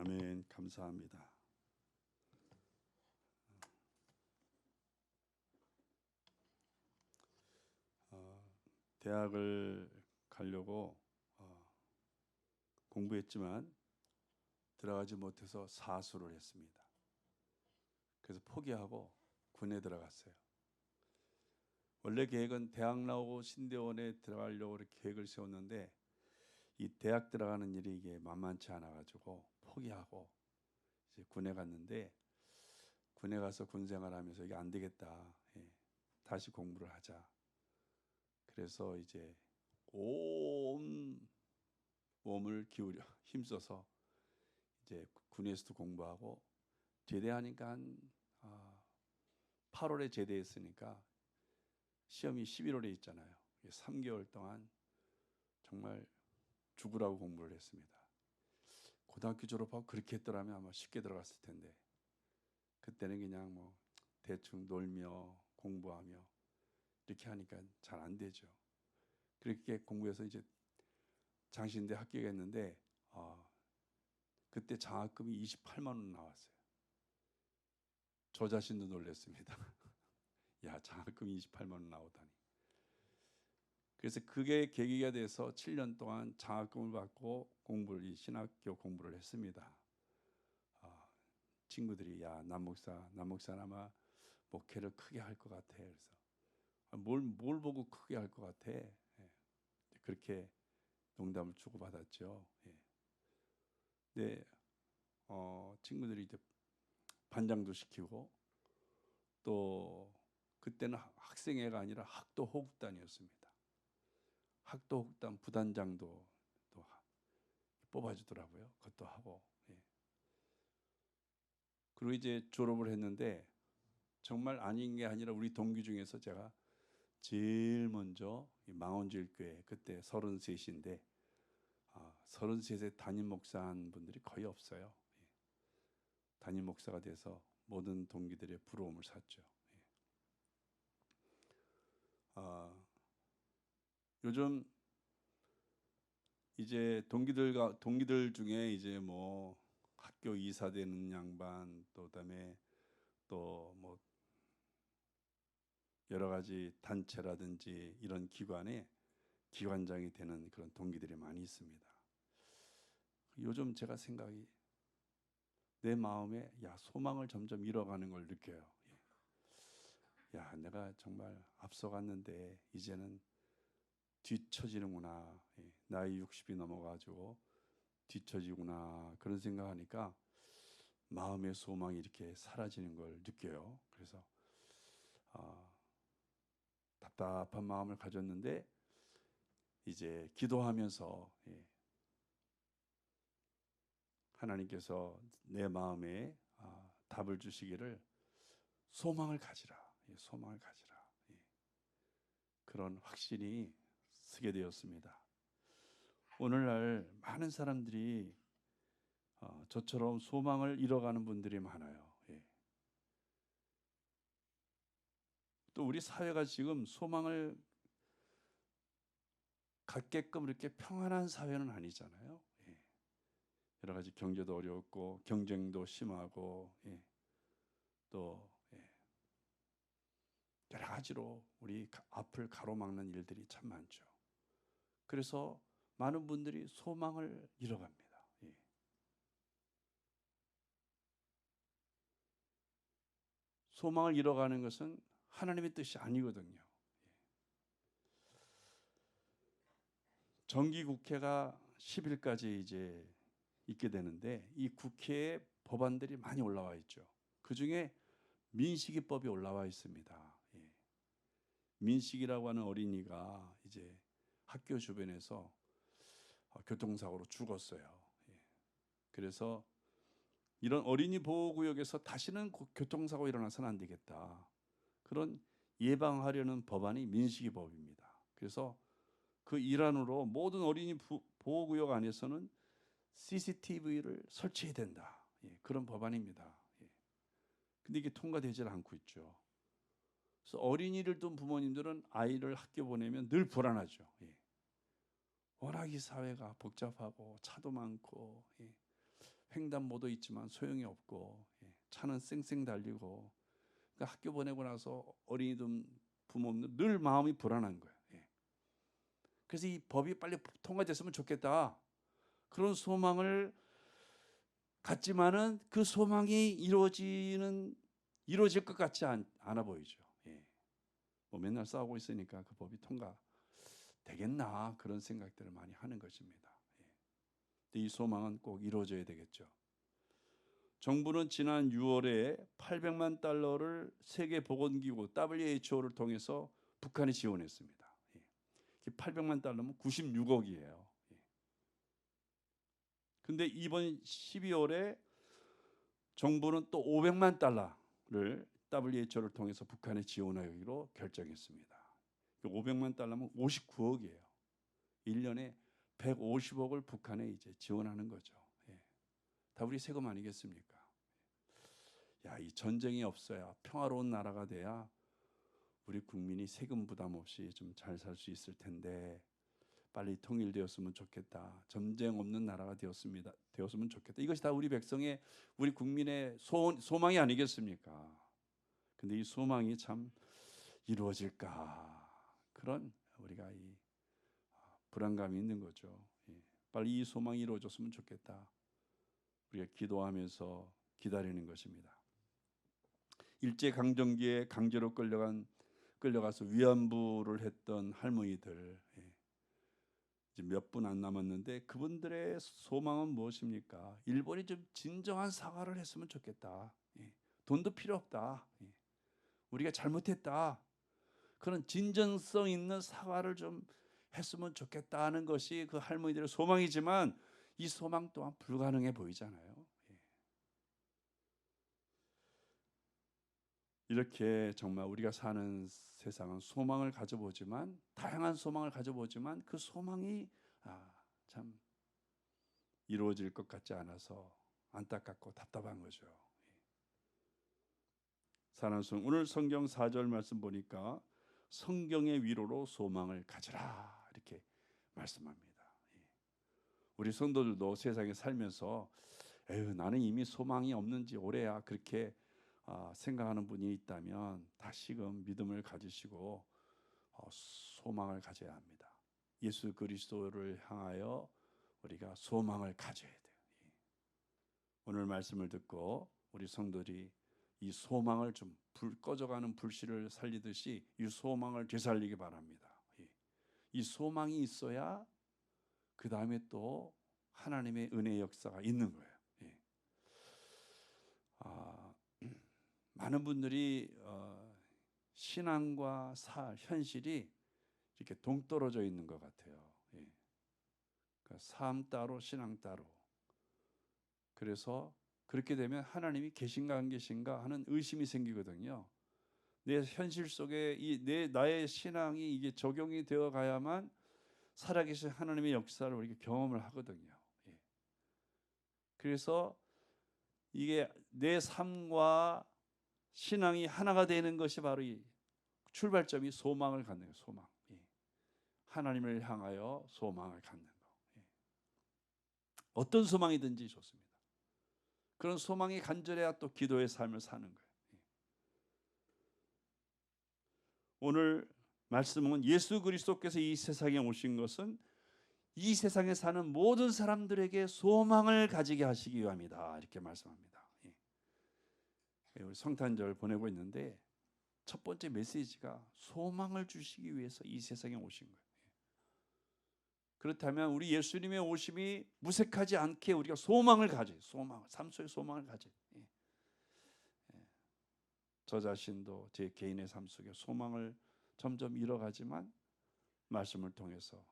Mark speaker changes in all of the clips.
Speaker 1: 아멘. 감사합니다. 대학을 가려고 공부했지만 들어가지 못해서 사수를 했습니다. 그래서 포기하고 군에 들어갔어요. 원래 계획은 대학 나오고 신대원에 들어가려고 이렇게 계획을 세웠는데 이 대학 들어가는 일이 이게 만만치 않아 가지고 포기하고 이제 군에 갔는데, 군에 가서 군 생활하면서 이게 안 되겠다. 다시 공부를 하자. 그래서 이제 온 몸을 기울여 힘써서 이제 군에서도 공부하고, 제대하니까 한 8월에 제대했으니까 시험이 11월에 있잖아요. 3개월 동안 정말 죽으라고 공부를 했습니다. 고등학교 졸업하고 그렇게 했더라면 아마 쉽게 들어갔을 텐데, 그때는 그냥 뭐 대충 놀며 공부하며 이렇게 하니까 잘 안 되죠. 그렇게 공부해서 이제 장신대 합격했는데 그때 장학금이 28만 원 나왔어요. 저 자신도 놀랐습니다. 야, 장학금이 28만 원 나오다니. 그래서 그게 계기가 돼서 7년 동안 장학금을 받고 이 신학교 공부를 했습니다. 친구들이 야, 남 목사는 아마 목회를 크게 할 것 같아. 그래서 뭘 보고 크게 할 것 같아. 그렇게 농담을 주고받았죠. 네, 친구들이 이제 반장도 시키고, 또 그때는 학생회가 아니라 학도 호국단이었습니다. 학도 호국단 부단장도 또 뽑아주더라고요. 그것도 하고. 그리고 이제 졸업을 했는데 정말 아닌 게 아니라 우리 동기 중에서 제가 제일 먼저 망원주일교회, 그때 33인데 33세 담임 목사한 분들이 거의 없어요. 담임 목사가 돼서 모든 동기들의 부러움을 샀죠. 요즘 이제 동기들 중에 이제 뭐 학교 이사 되는 양반, 또 그다음에 또 뭐 여러 가지 단체라든지 이런 기관에 기관장이 되는 그런 동기들이 많이 있습니다. 요즘 제가 생각이, 내 마음에 소망을 점점 잃어가는 걸 느껴요. 내가 정말 앞서갔는데 이제는 뒤처지는구나. 나이 60이 넘어가지고 뒤처지구나. 그런 생각하니까 마음의 소망이 이렇게 사라지는 걸 느껴요. 그래서 답답한 마음을 가졌는데 이제 기도하면서 하나님께서 내 마음에 답을 주시기를, 소망을 가지라. 소망을 가지라. 그런 확신이 서게 되었습니다. 오늘날 많은 사람들이 저처럼 소망을 잃어가는 분들이 많아요. 또 우리 사회가 지금 소망을 갖게끔 이렇게 평안한 사회는 아니잖아요. 여러 가지 경제도 어렵고 경쟁도 심하고 또 여러 가지로 우리 앞을 가로막는 일들이 참 많죠. 그래서 많은 분들이 소망을 잃어갑니다. 소망을 잃어가는 것은 하나님의 뜻이 아니거든요. 정기국회가 10일까지 이제 있게 되는데, 이 국회에 법안들이 많이 올라와 있죠. 그 중에 민식이법이 올라와 있습니다. 민식이라고 하는 어린이가 이제 학교 주변에서 교통사고로 죽었어요. 그래서 이런 어린이 보호구역에서 다시는 교통사고 일어나서는 안 되겠다. 그런 예방하려는 법안이 민식이법입니다. 그래서 그 일환으로 모든 어린이 보호구역 안에서는 CCTV를 설치해야 된다. 그런 법안입니다. 근데 이게 통과되지 않고 있죠. 그래서 어린이를 둔 부모님들은 아이를 학교 보내면 늘 불안하죠. 워낙 이 사회가 복잡하고 차도 많고 횡단보도 있지만 소용이 없고, 차는 쌩쌩 달리고, 그러니까 학교 보내고 나서 어린이들 부모님들 늘 마음이 불안한 거예요. 그래서 이 법이 빨리 통과됐으면 좋겠다, 그런 소망을 갖지만은 그 소망이 이루어질 것 같지 않아 보이죠. 뭐 맨날 싸우고 있으니까 그 법이 통과되겠나, 그런 생각들을 많이 하는 것입니다. 이 소망은 꼭 이루어져야 되겠죠. 정부는 지난 6월에 800만 달러를 세계보건기구 WHO를 통해서 북한에 지원했습니다. 800만 달러면 96억이에요. 근데 이번 12월에 정부는 또 500만 달러를 WHO를 통해서 북한에 지원하기로 결정했습니다. 500만 달러면 59억이에요. 1년에 150억을 북한에 이제 지원하는 거죠. 다 우리 세금 아니겠습니까? 이 전쟁이 없어야, 평화로운 나라가 돼야 우리 국민이 세금 부담 없이 좀 잘 살 수 있을 텐데, 빨리 통일되었으면 좋겠다. 전쟁 없는 나라가 되었으면 좋겠다. 이것이 다 우리 백성의, 우리 국민의 소망이 아니겠습니까? 근데 이 소망이 참 이루어질까? 그런 우리가 이 불안감이 있는 거죠. 빨리 이 소망이 이루어졌으면 좋겠다. 우리가 기도하면서 기다리는 것입니다. 일제강점기에 강제로 끌려가서 위안부를 했던 할머니들, 이제 몇 분 안 남았는데 그분들의 소망은 무엇입니까? 일본이 좀 진정한 사과를 했으면 좋겠다. 돈도 필요 없다. 우리가 잘못했다. 그런 진정성 있는 사과를 좀 했으면 좋겠다는 것이 그 할머니들의 소망이지만, 이 소망 또한 불가능해 보이잖아요. 이렇게 정말 우리가 사는 세상은 소망을 가져보지만, 다양한 소망을 가져보지만 그 소망이 참 이루어질 것 같지 않아서 안타깝고 답답한 거죠. 사랑하는 성도, 오늘 성경 4절 말씀 보니까 성경의 위로로 소망을 가지라, 이렇게 말씀합니다. 우리 성도들도 세상에 살면서 나는 이미 소망이 없는지 오래야, 그렇게 생각하는 분이 있다면 다시금 믿음을 가지시고 소망을 가져야 합니다. 예수 그리스도를 향하여 우리가 소망을 가져야 돼요. 오늘 말씀을 듣고 우리 성도들이 이 소망을 좀 꺼져가는 불씨를 살리듯이 이 소망을 되살리기 바랍니다. 이 소망이 있어야 그 다음에 또 하나님의 은혜의 역사가 있는 거예요. 많은 분들이 신앙과 현실이 이렇게 동떨어져 있는 것 같아요. 그러니까 삶 따로 나신앙 따로. 그래서 그렇게 되면 하나님이 계신가 안 계신가 하는 의심이 생기거든요. 내 현실 속에 나의 신앙이 이게 적용이 되어 가야만 살아계신 하나님의 역사를 우리가 경험을 하거든요. 그래서 이게 내 삶과 신앙이 하나가 되는 것이 바로 이 출발점이 소망을 갖는 거예요. 소망. 하나님을 향하여 소망을 갖는 거. 어떤 소망이든지 좋습니다. 그런 소망이 간절해야 또 기도의 삶을 사는 거예요. 오늘 말씀은 예수 그리스도께서 이 세상에 오신 것은 이 세상에 사는 모든 사람들에게 소망을 가지게 하시기 위함이다, 이렇게 말씀합니다. 우리 성탄절 보내고 있는데 첫 번째 메시지가 소망을 주시기 위해서 이 세상에 오신 거예요. 그렇다면 우리 예수님의 오심이 무색하지 않게 우리가 소망을 가져요. 삶 속에 소망을 가져요. 저 자신도 제 개인의 삶 속에 소망을 점점 잃어가지만 말씀을 통해서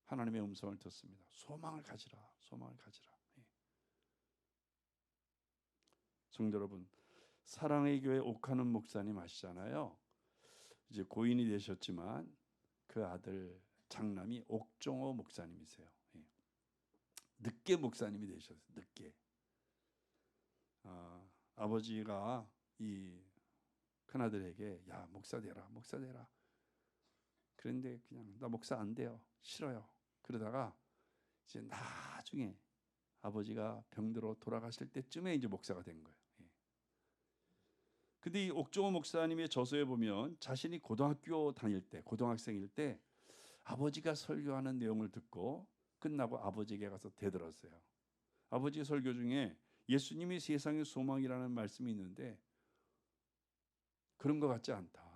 Speaker 1: 하나님의 음성을 듣습니다. 소망을 가지라, 소망을 가지라. 성도 여러분, 사랑의 교회 옥하는 목사님 아시잖아요. 이제 고인이 되셨지만 그 아들 장남이 옥종호 목사님이세요. 늦게 목사님이 되셨어요. 늦게. 아버지가 이 큰아들에게 야, 목사 되라, 목사 되라. 그런데 그냥 나 목사 안 돼요, 싫어요. 그러다가 이제 나중에 아버지가 병들어 돌아가실 때쯤에 이제 목사가 된 거예요. 근데 이 옥종호 목사님의 저서에 보면 자신이 고등학교 다닐 때, 고등학생일 때 아버지가 설교하는 내용을 듣고 끝나고 아버지에게 가서 대들었어요. 아버지 설교 중에 예수님이 세상의 소망이라는 말씀이 있는데 그런 것 같지 않다.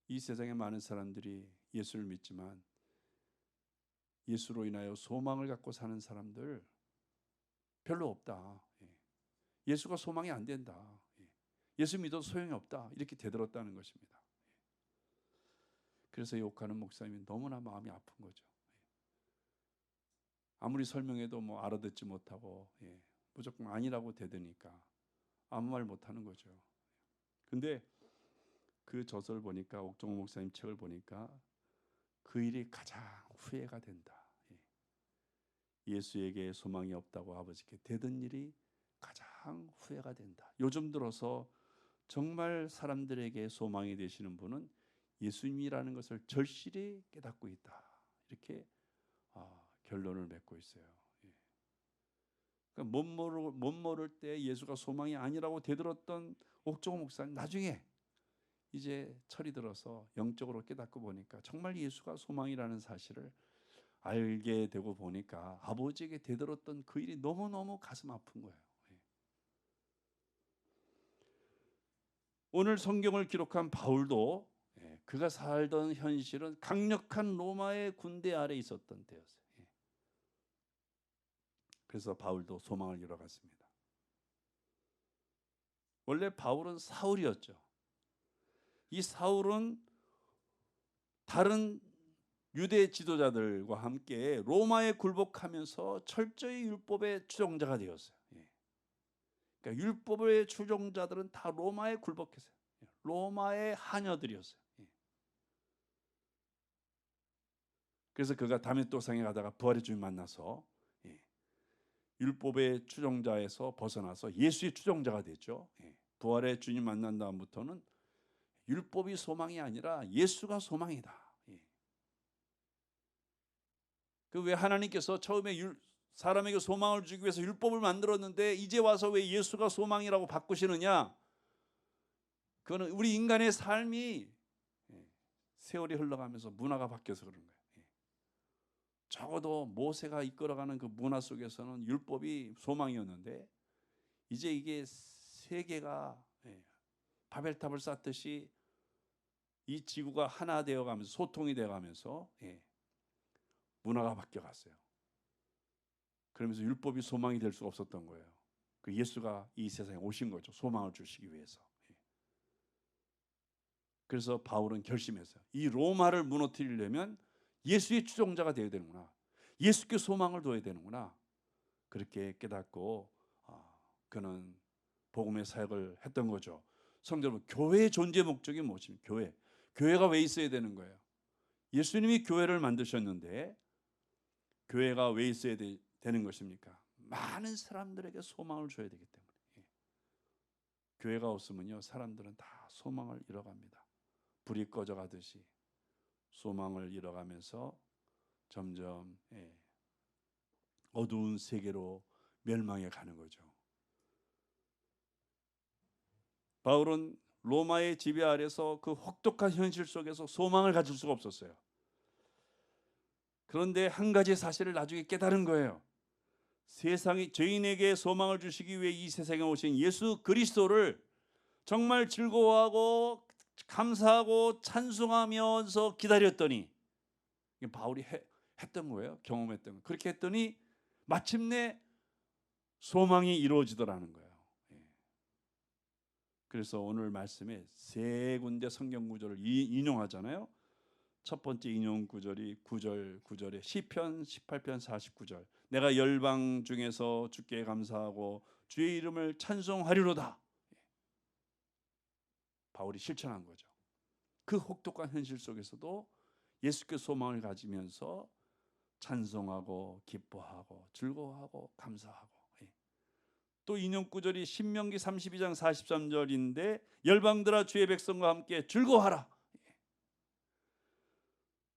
Speaker 1: 이 세상에 많은 사람들이 예수를 믿지만 예수로 인하여 소망을 갖고 사는 사람들 별로 없다. 예수가 소망이 안 된다. 예수 믿어도 소용이 없다. 이렇게 대들었다는 것입니다. 그래서 욕하는 목사님이 너무나 마음이 아픈 거죠. 아무리 설명해도 뭐 알아듣지 못하고 무조건 아니라고 대드니까 아무 말 못하는 거죠. 근데 그 저서를 보니까, 옥종호 목사님 책을 보니까 그 일이 가장 후회가 된다. 예수에게 소망이 없다고 아버지께 대든 일이 가장 후회가 된다. 요즘 들어서 정말 사람들에게 소망이 되시는 분은 예수님이라는 것을 절실히 깨닫고 있다. 이렇게 결론을 맺고 있어요. 그러니까 못 모를 때 예수가 소망이 아니라고 되들었던 옥종호 목사님, 나중에 이제 철이 들어서 영적으로 깨닫고 보니까 정말 예수가 소망이라는 사실을 알게 되고 보니까 아버지에게 되들었던 그 일이 너무너무 가슴 아픈 거예요. 오늘 성경을 기록한 바울도 그가 살던 현실은 강력한 로마의 군대 아래 있었던 때였어요. 그래서 바울도 소망을 잃어갔습니다. 원래 바울은 사울이었죠. 이 사울은 다른 유대 지도자들과 함께 로마에 굴복하면서 철저히 율법의 추종자가 되었어요. 그러니까 율법의 추종자들은 다 로마에 굴복했어요. 로마의 하녀들이었어요. 그래서 그가 다메섹도상에 가다가 부활의 주님 만나서 율법의 추종자에서 벗어나서 예수의 추종자가 됐죠. 부활의 주님 만난 다음부터는 율법이 소망이 아니라 예수가 소망이다. 그 왜 하나님께서 처음에 사람에게 소망을 주기 위해서 율법을 만들었는데 이제 와서 왜 예수가 소망이라고 바꾸시느냐? 그거는 우리 인간의 삶이 세월이 흘러가면서 문화가 바뀌어서 그런 거예요. 적어도 모세가 이끌어가는 그 문화 속에서는 율법이 소망이었는데 이제 이게 세계가 바벨탑을 쌓듯이 이 지구가 하나 되어가면서 소통이 되어가면서 문화가 바뀌어갔어요. 그러면서 율법이 소망이 될 수가 없었던 거예요. 그 예수가 이 세상에 오신 거죠. 소망을 주시기 위해서. 그래서 바울은 결심했어요. 이 로마를 무너뜨리려면 예수의 추종자가 되어야 되는구나. 예수께 소망을 둬야 되는구나. 그렇게 깨닫고 그는 복음의 사역을 했던 거죠. 성도 여러분, 교회의 존재 목적이 무엇입니까? 교회가 왜 있어야 되는 거예요? 예수님이 교회를 만드셨는데 교회가 왜 있어야 되는 것입니까? 많은 사람들에게 소망을 줘야 되기 때문에. 교회가 없으면요, 사람들은 다 소망을 잃어갑니다. 불이 꺼져가듯이 소망을 잃어가면서 점점 어두운 세계로 멸망해 가는 거죠. 바울은 로마의 지배 아래서 그 혹독한 현실 속에서 소망을 가질 수가 없었어요. 그런데 한 가지 사실을 나중에 깨달은 거예요. 세상이 죄인에게 소망을 주시기 위해 이 세상에 오신 예수 그리스도를 정말 즐거워하고 감사하고 찬송하면서 기다렸더니, 바울이 했던 거예요. 경험했던 거. 그렇게 했더니 마침내 소망이 이루어지더라는 거예요. 그래서 오늘 말씀에 세 군데 성경 구절을 인용하잖아요. 첫 번째 인용 구절이 9절에 시편 18편 49절. 내가 열방 중에서 주께 감사하고 주의 이름을 찬송하리로다. 바울이 실천한 거죠. 그 혹독한 현실 속에서도 예수께 소망을 가지면서 찬송하고 기뻐하고 즐거워하고 감사하고. 또 인용 구절이 신명기 32장 43절인데 열방들아 주의 백성과 함께 즐거워하라.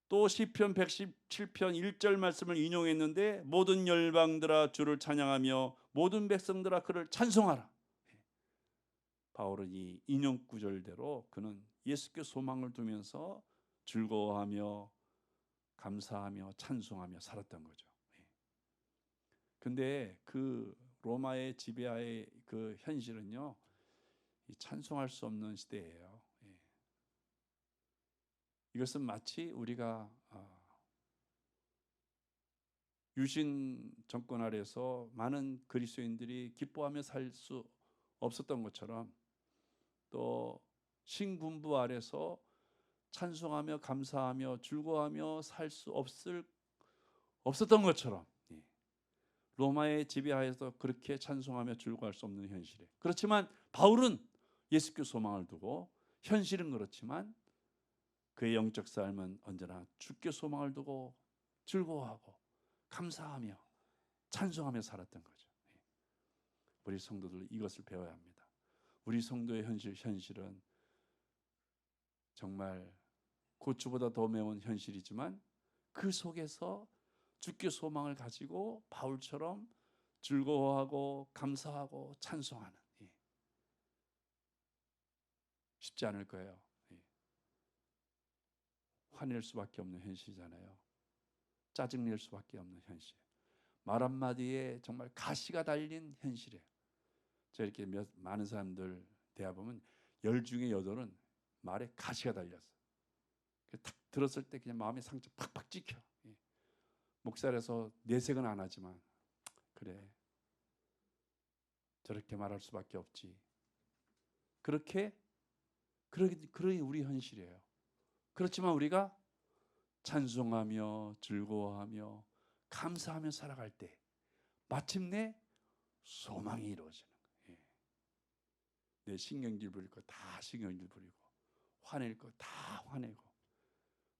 Speaker 1: 또 시편 117편 1절 말씀을 인용했는데 모든 열방들아 주를 찬양하며 모든 백성들아 그를 찬송하라. 바울은 이 인용 구절대로 그는 예수께 소망을 두면서 즐거워하며 감사하며 찬송하며 살았던 거죠. 근데 그 로마의 지배하의 그 현실은요, 찬송할 수 없는 시대예요. 이것은 마치 우리가 유신 정권 아래서 많은 그리스도인들이 기뻐하며 살 수 없었던 것처럼, 또 신군부 아래서 찬송하며 감사하며 즐거워하며 살 수 없었던 것처럼, 로마의 지배하에서 그렇게 찬송하며 즐거워할 수 없는 현실에, 그렇지만 바울은 예수께 소망을 두고, 현실은 그렇지만 그의 영적 삶은 언제나 주께 소망을 두고 즐거워하고 감사하며 찬송하며 살았던 거죠. 우리 성도들 이것을 배워야 합니다. 우리 성도의 현실은 정말 고추보다 더 매운 현실이지만 그 속에서 주께 소망을 가지고 바울처럼 즐거워하고 감사하고 찬송하는, 쉽지 않을 거예요. 화낼 수밖에 없는 현실이잖아요. 짜증낼 수밖에 없는 현실. 말 한마디에 정말 가시가 달린 현실이에요. 저 이렇게 많은 사람들 대화보면 10 중에 8은 말에 가시가 달렸어. 딱 들었을 때 그냥 마음에 상처 팍팍 찍혀. 목살에서 내색은 안 하지만, 그래, 저렇게 말할 수밖에 없지. 그러게 우리 현실이에요. 그렇지만 우리가 찬송하며 즐거워하며 감사하며 살아갈 때 마침내 소망이 이루어지는 거예요. 내 신경질 부릴 거 다 신경질 부리고, 화낼 거 다 화내고,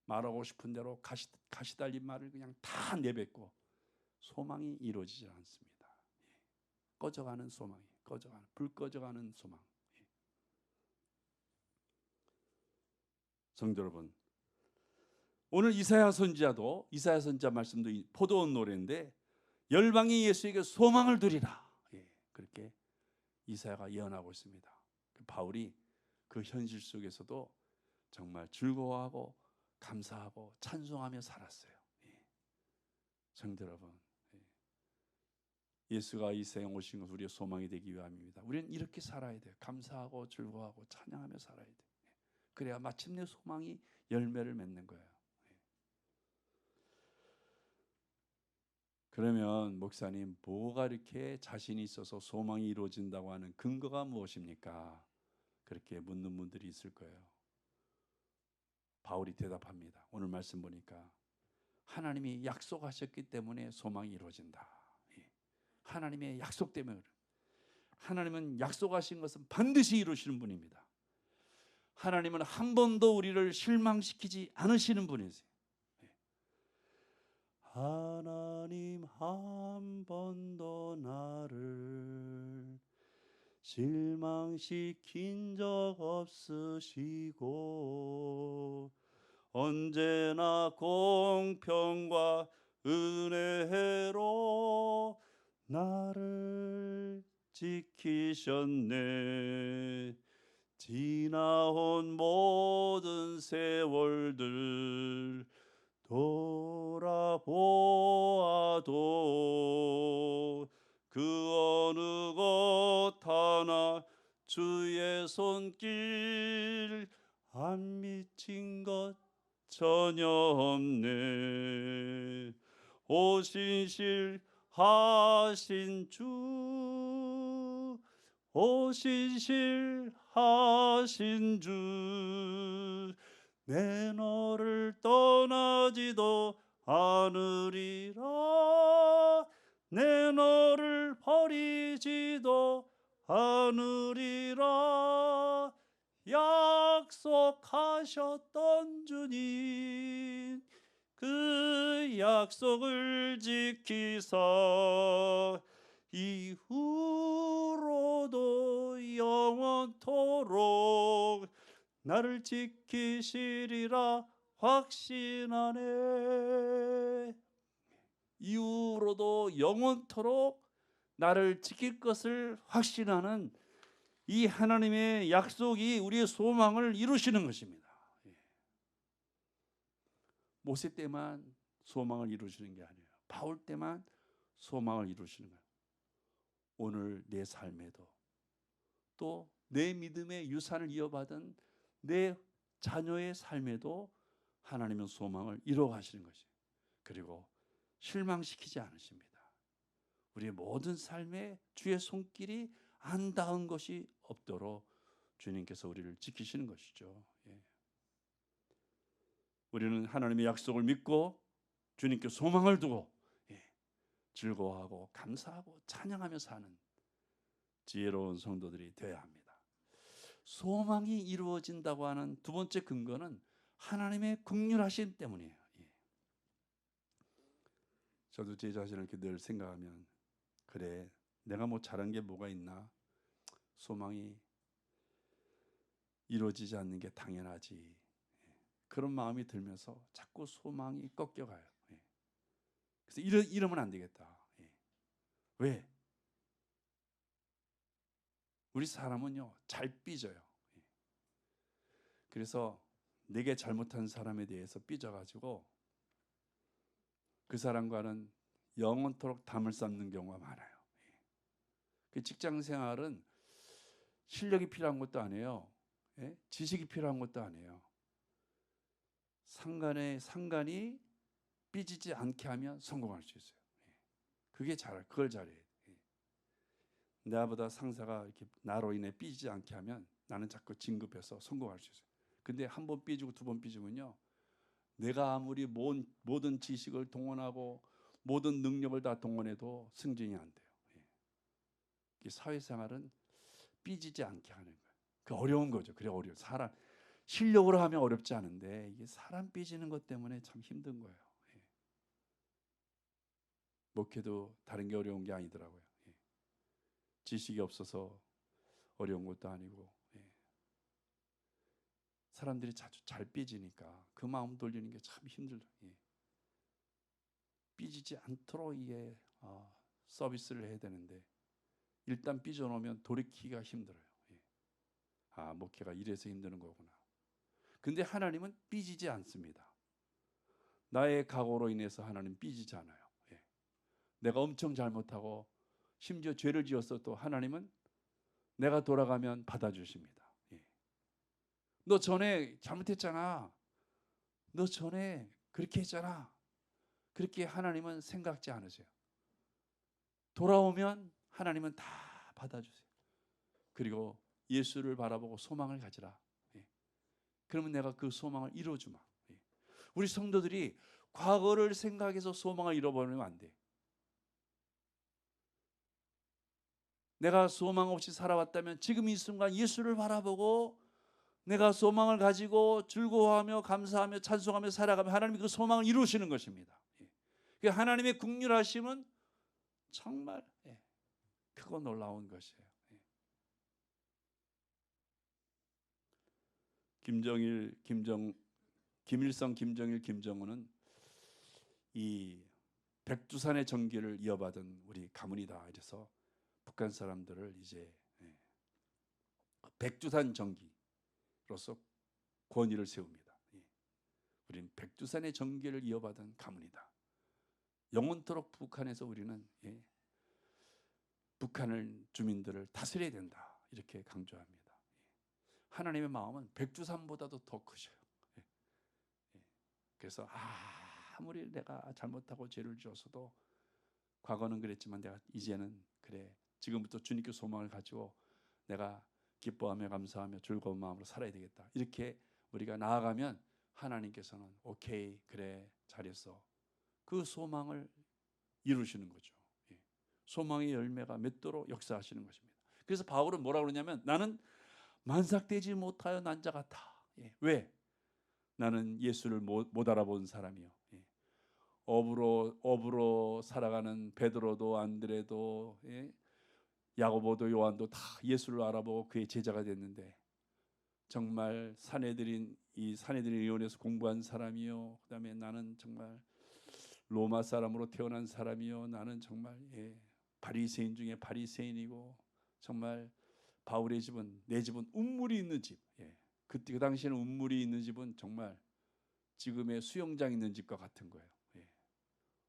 Speaker 1: 말하고 싶은 대로 가시 달린 말을 그냥 다 내뱉고, 소망이 이루어지지 않습니다. 꺼져가는 소망이, 불 꺼져가는 소망. 성도 여러분, 오늘 이사야 선지자 말씀도 포도원 노래인데, 열방이 예수에게 소망을 두리라, 그렇게 이사야가 예언하고 있습니다. 바울이 그 현실 속에서도 정말 즐거워하고 감사하고 찬송하며 살았어요. 성도 여러분, 예수가 이 세상에 오신 것은 우리의 소망이 되기 위함입니다. 우리는 이렇게 살아야 돼요. 감사하고 즐거워하고 찬양하며 살아야 돼요. 그래야 마침내 소망이 열매를 맺는 거예요. 그러면 목사님, 뭐가 이렇게 자신이 있어서 소망이 이루어진다고 하는 근거가 무엇입니까? 그렇게 묻는 분들이 있을 거예요. 바울이 대답합니다. 오늘 말씀 보니까 하나님이 약속하셨기 때문에 소망이 이루어진다. 하나님의 약속 때문에. 하나님은 약속하신 것은 반드시 이루시는 분입니다. 하나님은 한 번도 우리를 실망시키지 않으시는 분이세요. 하나님 한 번도 나를 실망시킨 적 없으시고 언제나 공평과 은혜로 나를 지키셨네. 지나온 모든 세월들 돌아보아도 그 어느 것 하나 주의 손길 안 미친 것 전혀 없네. 오신실하신 주, 오신실하신 주, 내 너를 떠나지도 않으리라. 내 너를 버리지도 않으리라. 약속하셨던 주님, 그 약속을 지키사 이후로도 영원토록 나를 지키시리라 확신하네. 이후로도 영원토록 나를 지킬 것을 확신하는 이 하나님의 약속이 우리의 소망을 이루시는 것입니다. 모세 때만 소망을 이루시는 게 아니에요. 바울 때만 소망을 이루시는 거예요. 오늘 내 삶에도 또 내 믿음의 유산을 이어받은 내 자녀의 삶에도 하나님은 소망을 이루어 가시는 것이에요. 그리고 실망시키지 않으십니다. 우리의 모든 삶에 주의 손길이 안 닿은 것이 없도록 주님께서 우리를 지키시는 것이죠. 우리는 하나님의 약속을 믿고 주님께 소망을 두고 즐거워하고 감사하고 찬양하며 사는 지혜로운 성도들이 되어야 합니다. 소망이 이루어진다고 하는 두 번째 근거는 하나님의 긍휼하심 때문이에요. 저도 제 자신을 이렇게 늘 생각하면, 그래, 내가 뭐 잘한 게 뭐가 있나? 소망이 이루어지지 않는 게 당연하지. 그런 마음이 들면서 자꾸 소망이 꺾여가요. 그래서 이러면 안 되겠다. 왜? 우리 사람은요, 잘 삐져요. 그래서 내게 잘못한 사람에 대해서 삐져가지고 그 사람과는 영원토록 담을 쌓는 경우가 많아요. 그 직장 생활은 실력이 필요한 것도 아니에요. 지식이 필요한 것도 아니에요. 상관이 삐지지 않게 하면 성공할 수 있어요. 그걸 잘해. 나보다 상사가 이렇게 나로 인해 삐지지 않게 하면 나는 자꾸 진급해서 성공할 수 있어요. 근데 한 번 삐지고 두 번 삐지면요, 내가 아무리 모든 지식을 동원하고 모든 능력을 다 동원해도 승진이 안 돼요. 사회생활은 삐지지 않게 하는 거예요. 그 어려운 거죠. 그래 어려워. 사람 실력으로 하면 어렵지 않은데 이게 사람 삐지는 것 때문에 참 힘든 거예요. 목회도 다른 게 어려운 게 아니더라고요. 지식이 없어서 어려운 것도 아니고, 사람들이 자주 잘 삐지니까 그 마음 돌리는 게 참 힘들어요. 삐지지 않도록 이게 서비스를 해야 되는데 일단 삐져놓으면 돌이키기가 힘들어요. 목회가 이래서 힘드는 거구나. 근데 하나님은 삐지지 않습니다. 나의 각오로 인해서 하나님 삐지지 않아요. 내가 엄청 잘못하고 심지어 죄를 지었어도 하나님은 내가 돌아가면 받아주십니다. 너 전에 잘못했잖아. 너 전에 그렇게 했잖아. 그렇게 하나님은 생각지 않으세요. 돌아오면 하나님은 다 받아주세요. 그리고 예수를 바라보고 소망을 가지라. 그러면 내가 그 소망을 이루어주마. 우리 성도들이 과거를 생각해서 소망을 잃어버리면 안 돼. 내가 소망 없이 살아왔다면 지금 이 순간 예수를 바라보고 내가 소망을 가지고 즐거워하며 감사하며 찬송하며 살아가면 하나님이 그 소망을 이루시는 것입니다. 하나님의 긍휼하심은 정말 크고 놀라운 것이에요. 김일성, 김정일, 김정은은 이 백두산의 전기를 이어받은 우리 가문이다. 이래서 북한 사람들을 이제 백두산 전기로서 권위를 세웁니다. 우리는 백두산의 전기를 이어받은 가문이다. 영원토록 북한에서 우리는 북한을 주민들을 다스려야 된다. 이렇게 강조합니다. 하나님의 마음은 백두산보다도 더 크셔요. 그래서 아무리 내가 잘못하고 죄를 지었어도 과거는 그랬지만 내가 이제는 그래, 지금부터 주님께 소망을 가지고 내가 기뻐하며 감사하며 즐거운 마음으로 살아야 되겠다. 이렇게 우리가 나아가면 하나님께서는 오케이, 그래, 잘했어. 그 소망을 이루시는 거죠. 소망의 열매가 맺도록 역사하시는 것입니다. 그래서 바울은 뭐라고 그러냐면, 나는 만삭되지 못하여 난 자 같아. 왜? 나는 예수를 못 알아본 사람이요. 업으로 살아가는 베드로도 안드레도 야고보도 요한도 다 예수를 알아보고 그의 제자가 됐는데 정말 이 사내들인 의원에서 공부한 사람이요, 그다음에 나는 정말 로마 사람으로 태어난 사람이요, 나는 정말 바리새인 중에 바리새인이고, 정말 바울의 집은, 내 집은 운물이 있는 집. 그때 그 당시에는 운물이 있는 집은 정말 지금의 수영장 있는 집과 같은 거예요.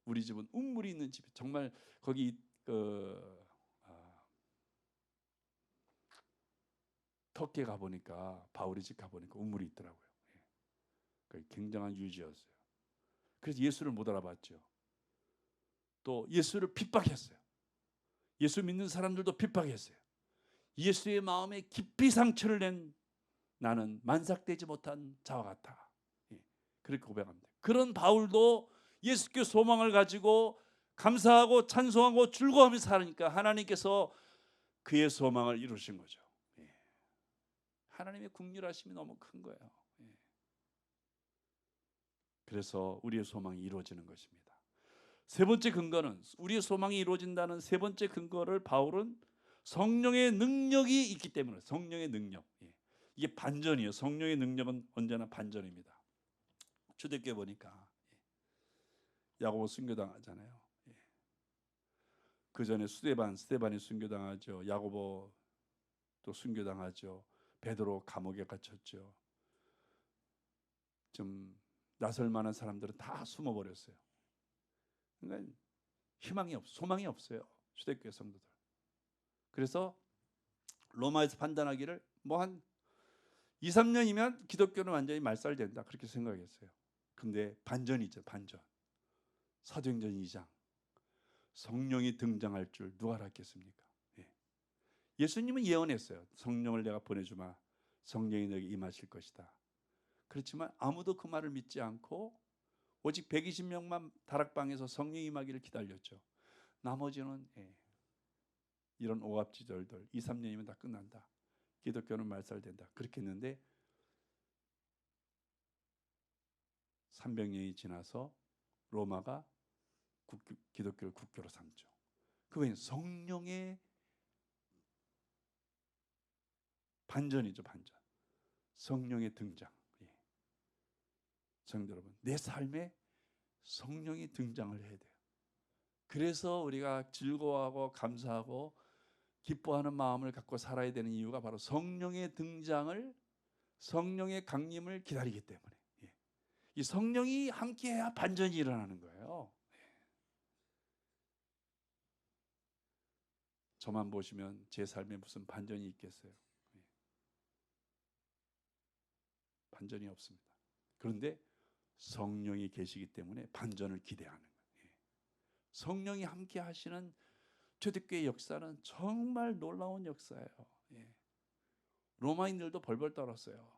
Speaker 1: 우리 집은 운물이 있는 집. 정말 거기 터키에 가보니까, 바울의 집 가보니까 운물이 있더라고요. 굉장한 유지였어요. 그래서 예수를 못 알아봤죠. 또 예수를 핍박했어요. 예수 믿는 사람들도 핍박했어요. 예수의 마음에 깊이 상처를 낸 나는 만삭되지 못한 자와 같아. 그렇게 고백합니다. 그런 바울도 예수께 소망을 가지고 감사하고 찬송하고 즐거워하면서 살으니까 하나님께서 그의 소망을 이루신 거죠. 하나님의 긍휼하심이 너무 큰 거예요. 그래서 우리의 소망이 이루어지는 것입니다. 세 번째 근거는, 우리의 소망이 이루어진다는 세 번째 근거를 바울은 성령의 능력이 있기 때문에, 성령의 능력. 이게 반전이에요. 성령의 능력은 언제나 반전입니다. 초대교회 보니까 야고보 순교당하잖아요. 그 전에 스데반이 순교당하죠. 야고보 또 순교당하죠. 베드로 감옥에 갇혔죠. 좀 나설 만한 사람들은 다 숨어버렸어요. 그러니까 소망이 없어요. 초대교회 성도들. 그래서 로마에서 판단하기를 뭐 한 2, 3년이면 기독교는 완전히 말살된다, 그렇게 생각했어요. 근데 반전이죠. 반전. 사도행전 2장, 성령이 등장할 줄 누가 알았겠습니까? 예수님은 예언했어요. 성령을 내가 보내주마, 성령이 너에게 임하실 것이다. 그렇지만 아무도 그 말을 믿지 않고 오직 120명만 다락방에서 성령이 임하기를 기다렸죠. 나머지는 이런 오합지졸들 2, 3년이면 다 끝난다, 기독교는 말살된다, 그렇게 했는데 300년이 지나서 로마가 기독교를 국교로 삼죠. 그 외에는 성령의 반전이죠. 반전. 성령의 등장. 성도 여러분, 내 삶에 성령이 등장을 해야 돼요. 그래서 우리가 즐거워하고 감사하고 기뻐하는 마음을 갖고 살아야 되는 이유가 바로 성령의 등장을, 성령의 강림을 기다리기 때문에. 이 성령이 함께해야 반전이 일어나는 거예요. 저만 보시면 제 삶에 무슨 반전이 있겠어요? 반전이 없습니다. 그런데 성령이 계시기 때문에 반전을 기대하는 거예요. 성령이 함께 하시는 초대교회 역사는 정말 놀라운 역사예요. 로마인들도 벌벌 떨었어요.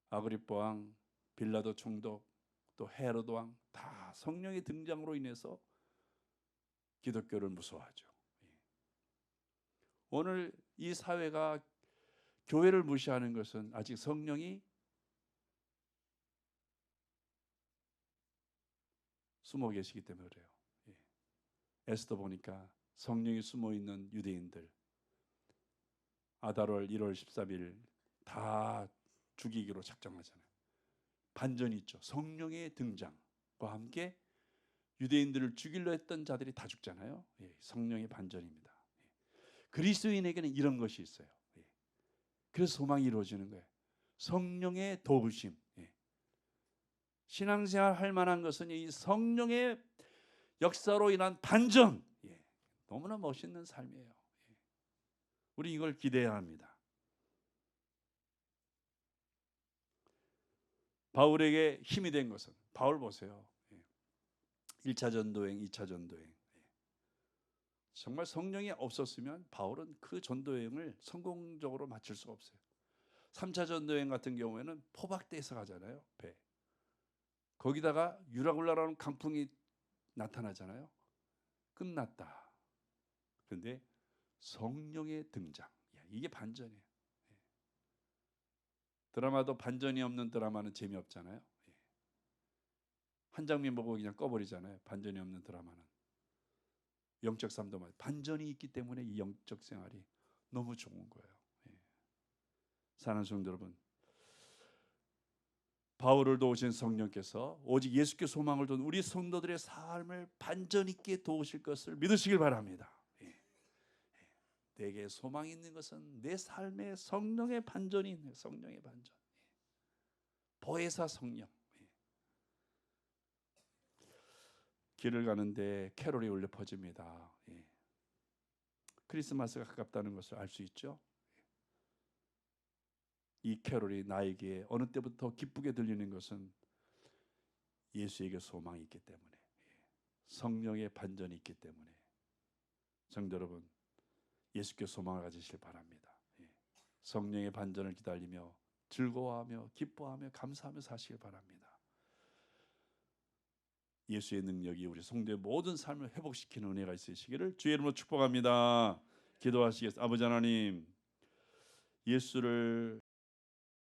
Speaker 1: 아그리빠 왕, 빌라도 총독, 또 헤로드 왕, 다 성령의 등장으로 인해서 기독교를 무서워하죠. 오늘 이 사회가 교회를 무시하는 것은 아직 성령이 숨어 계시기 때문에 그래요. 에스더 보니까 성령이 숨어 있는 유대인들 아달월 1월 13일 다 죽이기로 작정하잖아요. 반전이 있죠. 성령의 등장과 함께 유대인들을 죽이려 했던 자들이 다 죽잖아요. 성령의 반전입니다. 그리스도인에게는 이런 것이 있어요. 그래서 소망이 이루어지는 거예요. 성령의 도우심. 신앙생활 할 만한 것은 이 성령의 역사로 인한 반전. 너무나 멋있는 삶이에요. 우리 이걸 기대해야 합니다. 바울에게 힘이 된 것은, 바울 보세요. 1차 전도행, 2차 전도행. 정말 성령이 없었으면 바울은 그 전도행을 성공적으로 마칠 수가 없어요. 3차 전도행 같은 경우에는 포박대에서 가잖아요. 배. 거기다가 유라굴라라는 강풍이 나타나잖아요. 끝났다. 그런데 성령의 등장, 이게 반전이에요. 드라마도 반전이 없는 드라마는 재미없잖아요. 한 장면 보고 그냥 꺼버리잖아요. 반전이 없는 드라마는. 영적 삶도 반전이 있기 때문에 이 영적 생활이 너무 좋은 거예요. 사랑하는 성도 여러분, 바울을 도우신 성령께서 오직 예수께 소망을 둔 우리 성도들의 삶을 반전 있게 도우실 것을 믿으시길 바랍니다. 내게 소망이 있는 것은 내 삶에 성령의 반전이 있는, 성령의 반전, 보혜사 성령. 길을 가는데 캐롤이 울려 퍼집니다. 크리스마스가 가깝다는 것을 알 수 있죠. 이 캐롤이 나에게 어느 때부터 기쁘게 들리는 것은 예수에게 소망이 있기 때문에, 성령의 반전이 있기 때문에. 성도 여러분, 예수께 소망을 가지시길 바랍니다. 성령의 반전을 기다리며 즐거워하며 기뻐하며 감사하며 사시길 바랍니다. 예수의 능력이 우리 성도의 모든 삶을 회복시키는 은혜가 있으시기를 주의 이름으로 축복합니다. 기도하시겠습니다. 아버지 하나님, 예수를